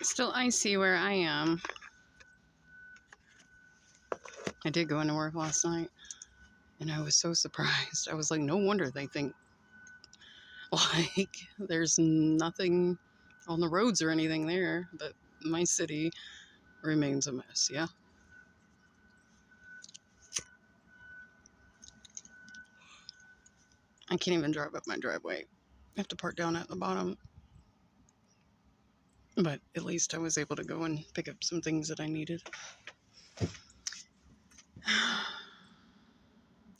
Still icy where I am. I did go into work last night, and I was so surprised. I was like, no wonder they think, like, there's nothing on the roads or anything there, but my city remains a mess, yeah? I can't even drive up my driveway. I have to park down at the bottom. But at least I was able to go and pick up some things that I needed.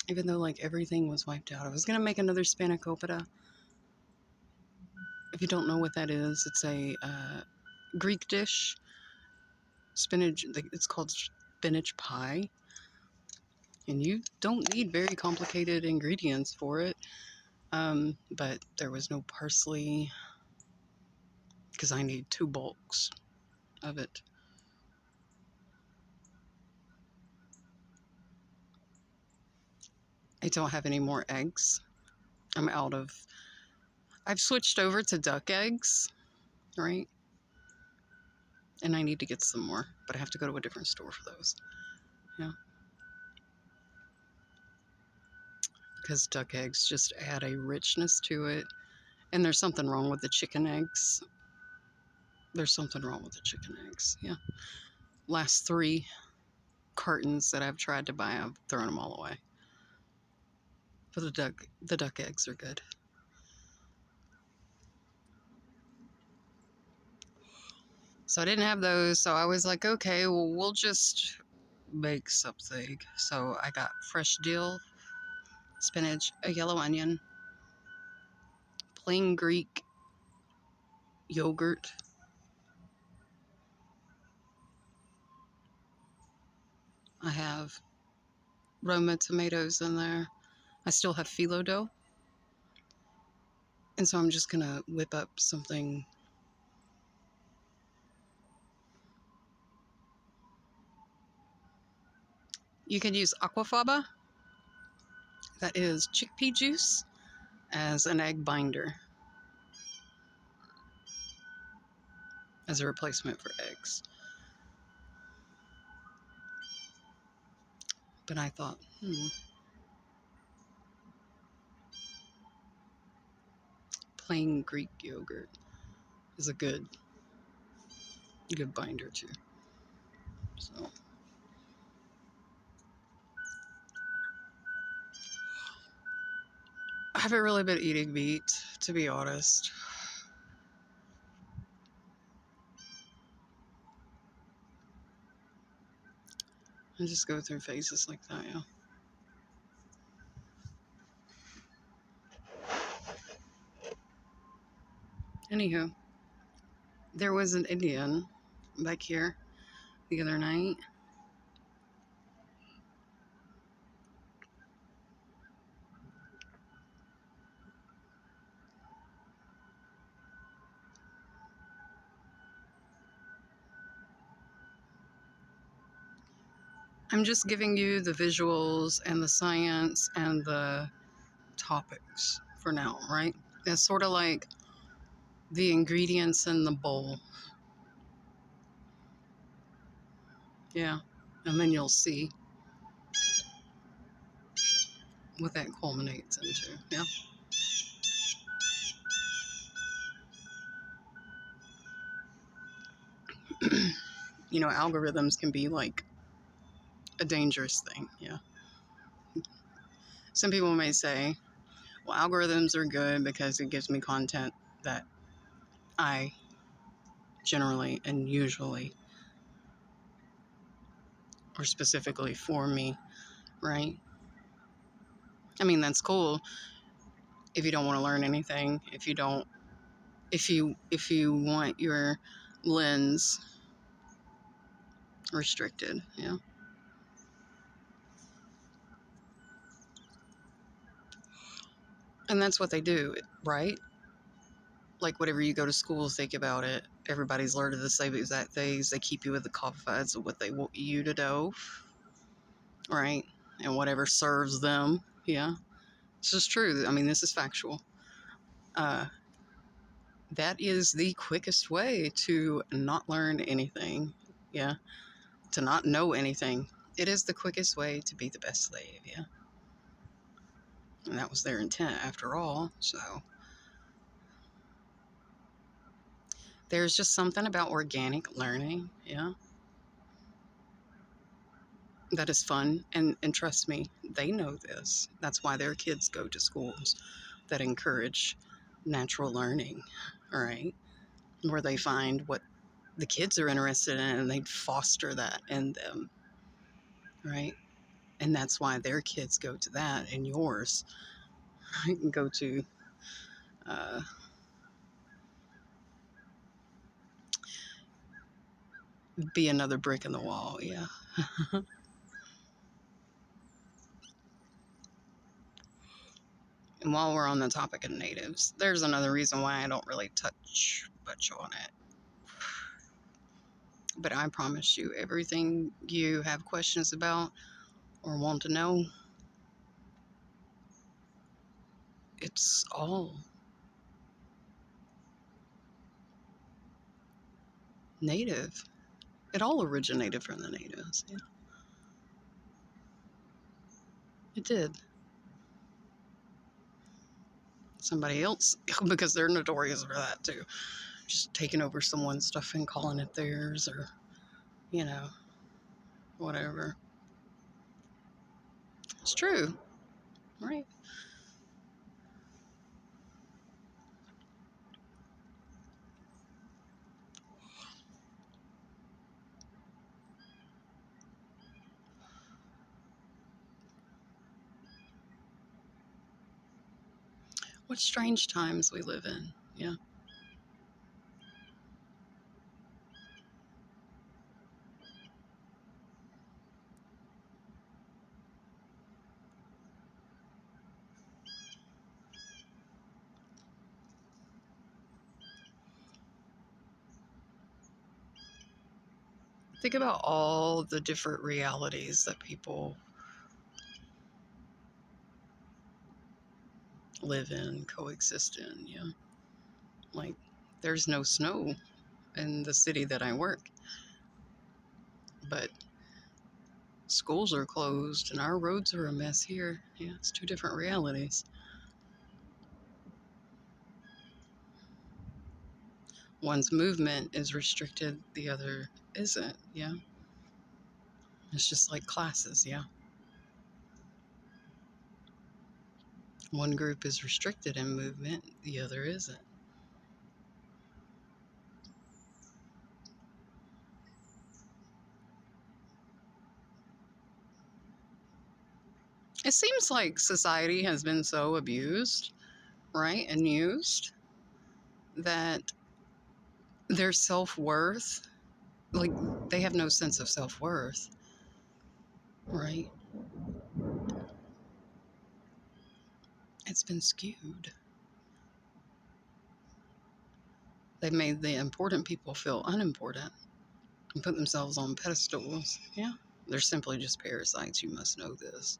Even though, like, everything was wiped out. I was going to make another spanakopita. If you don't know what that is, it's a Greek dish. Spinach, it's called spinach pie. And you don't need very complicated ingredients for it. But there was no parsley because I need 2 bulks of it. I don't have any more eggs. I've switched over to duck eggs, right? And I need to get some more, but I have to go to a different store for those. Yeah. Because duck eggs just add a richness to it. And there's something wrong with the chicken eggs. There's something wrong with the chicken eggs, yeah. Last 3 cartons that I've tried to buy, I've thrown them all away. But the duck eggs are good. So I didn't have those, so I was like, okay, well, we'll just make something. So I got fresh dill, spinach, a yellow onion, plain Greek yogurt, I have Roma tomatoes in there. I still have phyllo dough. And so I'm just going to whip up something. You can use aquafaba, that is chickpea juice, as an egg binder, as a replacement for eggs. But I thought, plain Greek yogurt is a good binder too. So I haven't really been eating meat, to be honest. I just go through phases like that, yeah. Anywho, there was an Indian back here the other night. I'm just giving you the visuals and the science and the topics for now, right? It's sort of like the ingredients in the bowl. Yeah. And then you'll see what that culminates into. Yeah. You know, algorithms can be like a dangerous thing. Yeah. Some people may say, well, algorithms are good because it gives me content that I generally and usually, or specifically for me, right? I mean, that's cool if you don't want to learn anything, if you want your lens restricted, yeah. And that's what they do, right? Like, whatever you go to school, think about it. Everybody's learning the same exact things. They keep you with the confines of what they want you to know, right? And whatever serves them, yeah. This is true. I mean, this is factual. That is the quickest way to not learn anything. Yeah. To not know anything. It is the quickest way to be the best slave. Yeah. And that was their intent after all. So there's just something about organic learning. Yeah. That is fun. And trust me, they know this. That's why their kids go to schools that encourage natural learning. All right. Where they find what the kids are interested in and they foster that in them. Right. And that's why their kids go to that and yours can go to uh, be another brick in the wall. Yeah. And while we're on the topic of natives, there's another reason why I don't really touch much on it. But I promise you, everything you have questions about or want to know, it's all native. It all originated from the natives. Yeah, it did. Somebody else, because they're notorious for that too. Just taking over someone's stuff and calling it theirs or, you know, whatever. It's true, right? What strange times we live in. Yeah. Think about all the different realities that people live in, coexist in. Yeah. Like, there's no snow in the city that I work, but schools are closed and our roads are a mess here. Yeah, it's two different realities. One's movement is restricted, the other isn't. Yeah. It's just like classes. Yeah. One group is restricted in movement, the other isn't. It seems like society has been so abused, right, and used that their self worth, like, they have no sense of self worth, right? It's been skewed. They've made the important people feel unimportant and put themselves on pedestals. Yeah. They're simply just parasites. You must know this.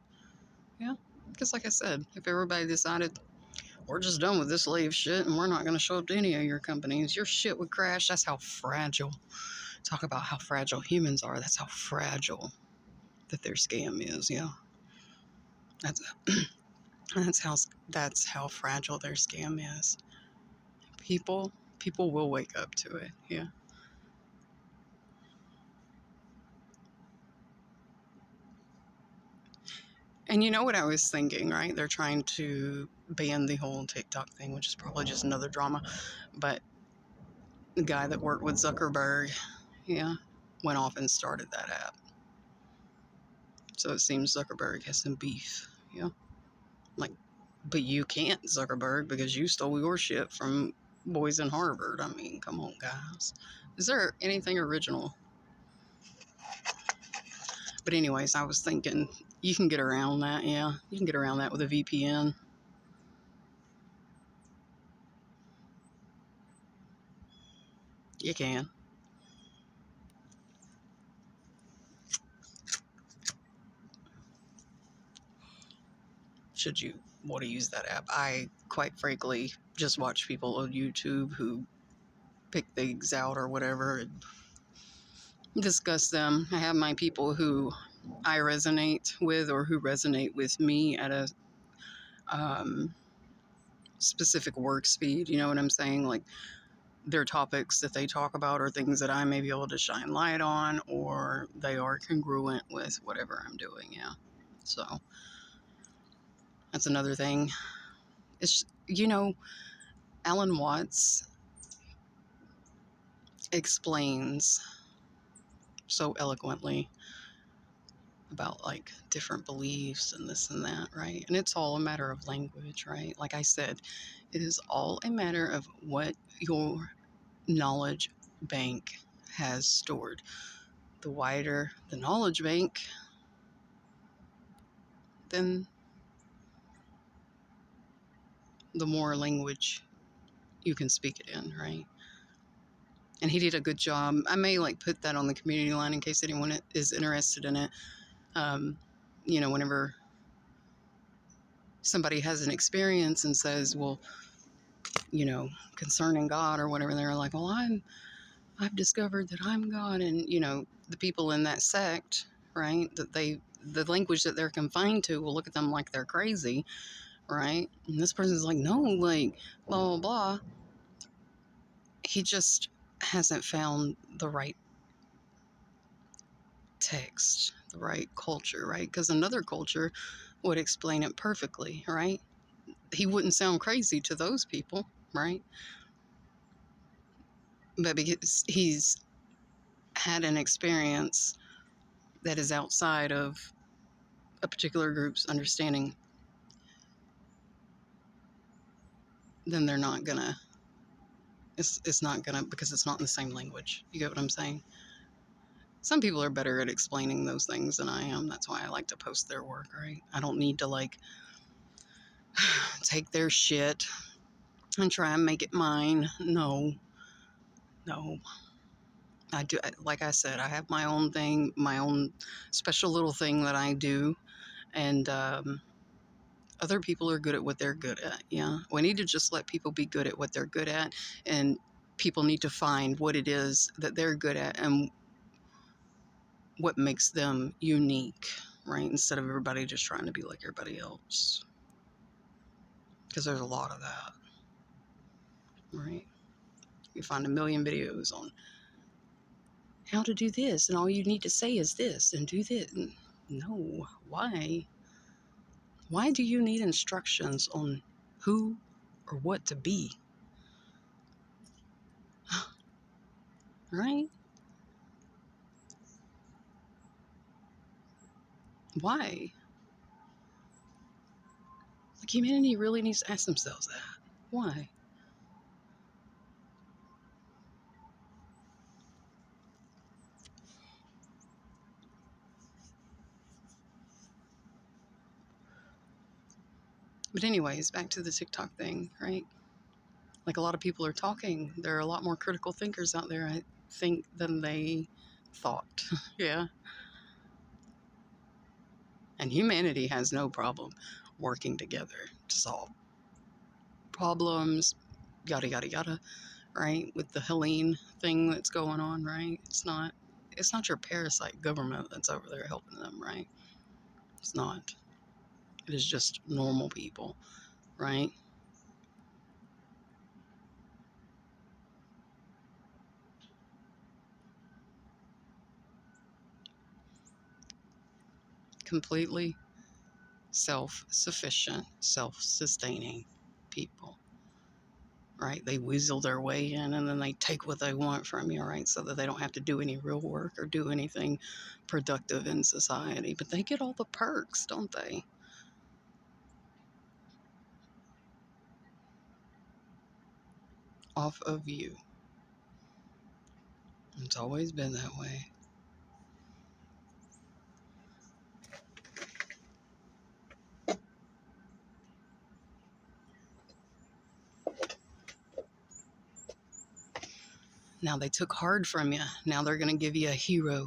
Yeah. Because, like I said, if everybody decided we're just done with this slave shit and we're not going to show up to any of your companies, your shit would crash. That's how fragile. Talk about how fragile humans are. That's how fragile that their scam is. Yeah. That's that's how fragile their scam is. People will wake up to it. Yeah. And you know what I was thinking, right? They're trying to ban the whole TikTok thing, which is probably just another drama. But the guy that worked with Zuckerberg, yeah, went off and started that app. So it seems Zuckerberg has some beef. Yeah. Like, but you can't, Zuckerberg, because you stole your shit from boys in Harvard. I mean, come on, guys. Is there anything original? But anyways, I was thinking you can get around that. Yeah, you can get around that with a VPN. You can. should you want to use that app. I, quite frankly, just watch people on YouTube who pick things out or whatever and discuss them. I have my people who I resonate with or who resonate with me at a specific work speed. You know what I'm saying? Like, their topics that they talk about are things that I may be able to shine light on, or they are congruent with whatever I'm doing. Yeah. So that's another thing. It's, Alan Watts explains so eloquently about like different beliefs and this and that, right? And it's all a matter of language, right? Like I said, it is all a matter of what your knowledge bank has stored. The wider the knowledge bank, then the more language you can speak it in, right? And he did a good job. I may like put that on the community line in case anyone is interested in it. Whenever somebody has an experience and says, well, concerning God or whatever, they're like, well, I've discovered that I'm God. And, the people in that sect, right, the language that they're confined to will look at them like they're crazy, right? And this person's like, no, like, blah, blah, blah. He just hasn't found the right text, the right culture, right? Because another culture would explain it perfectly, right? He wouldn't sound crazy to those people, right? But because he's had an experience that is outside of a particular group's understanding, then they're not gonna, it's not gonna, because it's not in the same language. You get what I'm saying? Some people are better at explaining those things than I am. That's why I like to post their work, right? I don't need to like take their shit and try and make it mine. No. I do, like I said, I have my own thing, my own special little thing that I do. And other people are good at what they're good at. Yeah. We need to just let people be good at what they're good at. And people need to find what it is that they're good at and what makes them unique, right? Instead of everybody just trying to be like everybody else. Because there's a lot of that, right? You find a million videos on how to do this, and all you need to say is this and do this. No, why? Why do you need instructions on who or what to be? Right? Why? Like, humanity really needs to ask themselves that. Why? But anyways, back to the TikTok thing, right? Like, a lot of people are talking. There are a lot more critical thinkers out there, I think, than they thought. Yeah. And humanity has no problem working together to solve problems, yada, yada, yada, right? With the Helene thing that's going on, right? It's not your parasite government that's over there helping them, right? It's not. It is just normal people, right? Completely self-sufficient, self-sustaining people, right? They weasel their way in and then they take what they want from you, right? So that they don't have to do any real work or do anything productive in society. But they get all the perks, don't they? Off of you. It's always been that way. Now they took hard from you. Now they're going to give you a hero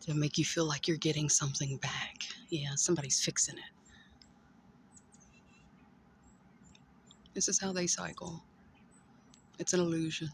to make you feel like you're getting something back. Yeah, somebody's fixing it. This is how they cycle. It's an illusion.